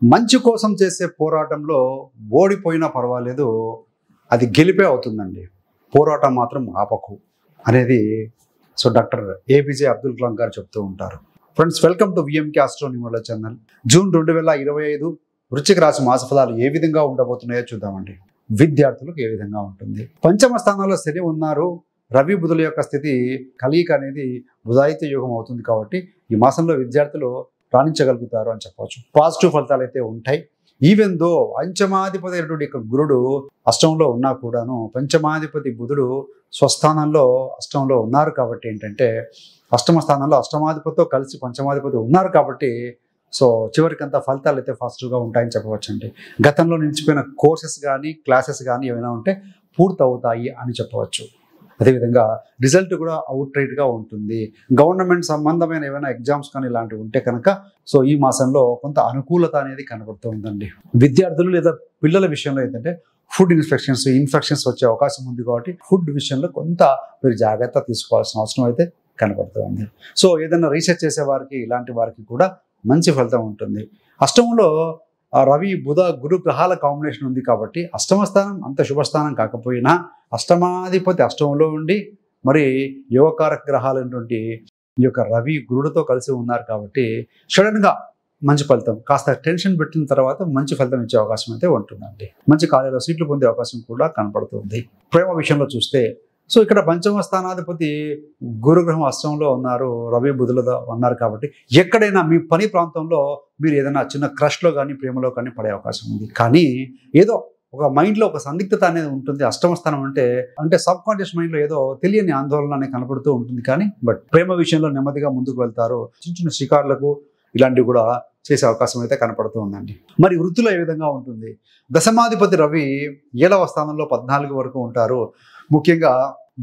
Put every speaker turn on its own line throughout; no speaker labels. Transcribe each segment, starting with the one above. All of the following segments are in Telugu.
మంచి కోసం చేసే పోరాటంలో ఓడిపోయినా పర్వాలేదు, అది గెలిపే అవుతుందండి. పోరాటం మాత్రం ఆపకు అనేది డాక్టర్ ఏపీజే అబ్దుల్ కలాం గారు చెప్తూ ఉంటారు. Friends, welcome to VMK astronomy channel. June 2025 వృశ్చిక రాశి మాస ఫలాలు ఏ విధంగా ఉండబోతున్నాయో చూద్దామండి. విద్యార్థులకు ఏ విధంగా ఉంటుంది. పంచమ స్థానంలో శని ఉన్నారు. రవి బుధుల యొక్క స్థితి కలయిక అనేది బుధాయిత యోగం అవుతుంది. కాబట్టి ఈ మాసంలో విద్యార్థులు రాణించగలుగుతారు అని చెప్పవచ్చు. పాజిటివ్ ఫలితాలు అయితే ఉంటాయి. ఈవెన్ దో పంచమాధిపతి అయినటువంటి గురుడు అష్టంలో ఉన్నా కూడాను పంచమాధిపతి బుధుడు స్వస్థానంలో అష్టంలో ఉన్నారు. కాబట్టి ఏంటంటే అష్టమ స్థానంలో అష్టమాధిపతితో కలిసి పంచమాధిపతి ఉన్నారు. కాబట్టి చివరికంతా ఫలితాలు అయితే పాజిటివ్గా ఉంటాయని చెప్పవచ్చండి. గతంలో నిలిచిపోయిన కోర్సెస్ కానీ క్లాసెస్ కానీ ఏమైనా ఉంటే పూర్తవుతాయి అని చెప్పవచ్చు. అదేవిధంగా రిజల్ట్ కూడా అవుట్ రైట్గా ఉంటుంది. గవర్నమెంట్ సంబంధమైన ఏమైనా ఎగ్జామ్స్ కానీ ఇలాంటివి ఉంటే కనుక ఈ మాసంలో కొంత అనుకూలత అనేది కనబడుతూ ఉందండి. విద్యార్థులు లేదా పిల్లల విషయంలో ఏంటంటే ఫుడ్ ఇన్ఫెక్షన్స్ వచ్చే అవకాశం ఉంది. కాబట్టి ఫుడ్ విషయంలో కొంత మీరు జాగ్రత్త తీసుకోవాల్సిన అవసరం అయితే కనబడుతూ ఉంది. ఏదైనా రీసెర్చ్ చేసే వారికి ఇలాంటి వారికి కూడా మంచి ఫలితం ఉంటుంది. అష్టమంలో రవి బుధ గురు గ్రహాల కాంబినేషన్ ఉంది. కాబట్టి అష్టమ స్థానం అంత శుభస్థానం కాకపోయినా అష్టమాధిపతి అష్టమంలో ఉండి మరి యోగకారక గ్రహాలైనటువంటి ఈ యొక్క రవి గురుడితో కలిసి ఉన్నారు. కాబట్టి సడన్గా మంచి ఫలితం, కాస్త టెన్షన్ పెట్టిన తర్వాత మంచి ఫలితం ఇచ్చే అవకాశం అయితే ఉంటుందండి. మంచి కాలేజీలో సీట్లు పొందే అవకాశం కూడా కనపడుతుంది. ప్రేమ విషయంలో చూస్తే ఇక్కడ పంచమ స్థానాధిపతి గురుగ్రహం అష్టంలో ఉన్నారు, రవి బుధులతో ఉన్నారు. కాబట్టి ఎక్కడైనా మీ పని ప్రాంతంలో మీరు ఏదైనా చిన్న క్రష్లో కానీ ప్రేమలో కానీ పడే అవకాశం ఉంది. కానీ ఏదో ఒక మైండ్లో ఒక సందిగ్ధత అనేది ఉంటుంది. అష్టమ స్థానం అంటే సబ్ కాన్షియస్ మైండ్లో ఏదో తెలియని ఆందోళన అనేది కనపడుతూ ఉంటుంది. కానీ ప్రేమ విషయంలో నెమ్మదిగా ముందుకు వెళ్తారు. చిన్న చిన్న షికార్లకు ఇలాంటివి కూడా చేసే అవకాశం అయితే కనపడుతూ ఉందండి. మరి వృత్తిలో ఏ విధంగా ఉంటుంది? దశమాధిపతి రవి 7వ స్థానంలో 14 వరకు ఉంటారు. ముఖ్యంగా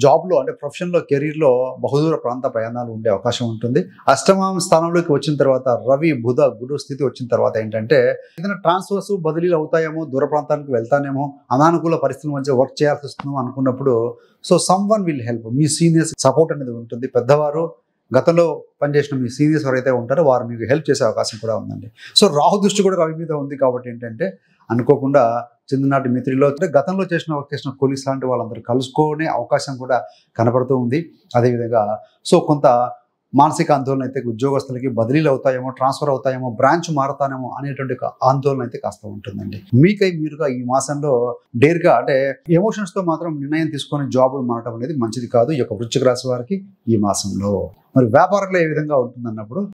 జాబ్లో ప్రొఫెషన్లో కెరీర్లో బహుదూర ప్రాంత ప్రయాణాలు ఉండే అవకాశం ఉంటుంది. అష్టమ స్థానంలోకి వచ్చిన తర్వాత రవి బుధ గురు స్థితి వచ్చిన తర్వాత ఏంటంటే ఏదైనా ట్రాన్స్ఫర్స్ బదిలీలు అవుతాయేమో, దూర ప్రాంతానికి వెళ్తానేమో, అనానుకూల పరిస్థితుల మధ్య వర్క్ చేయాల్సి వస్తుందో అనుకున్నప్పుడు someone will help. Me seniors support అనేది ఉంటుంది. పెద్దవారు, గతంలో పనిచేసిన మీ సీనియర్స్ ఎవరైతే ఉంటారో వారు మీకు హెల్ప్ చేసే అవకాశం కూడా ఉందండి. రాహు దృష్టి కూడా రవి మీద ఉంది. కాబట్టి ఏంటంటే అనుకోకుండా చిన్ననాటి మిత్రుల్లో గతంలో వర్క్ చేసిన కొలీగ్స్ లాంటి వాళ్ళందరూ కలుసుకునే అవకాశం కూడా కనపడుతూ ఉంది. అదేవిధంగా కొంత మానసిక ఆందోళన అయితే ఉద్యోగస్తులకి బదిలీలు అవుతాయేమో, ట్రాన్స్ఫర్ అవుతాయేమో, బ్రాంచ్ మారతానేమో అనేటువంటి ఆందోళన అయితే కాస్త ఉంటుందండి. మీరుగా ఈ మాసంలో డేర్గా ఎమోషన్స్తో మాత్రం నిర్ణయం తీసుకొని జాబులు మారడం అనేది మంచిది కాదు ఈ యొక్క వృశ్చిక రాశి వారికి ఈ మాసంలో. మరి వ్యాపారంలో ఏ విధంగా ఉంటుందన్నప్పుడు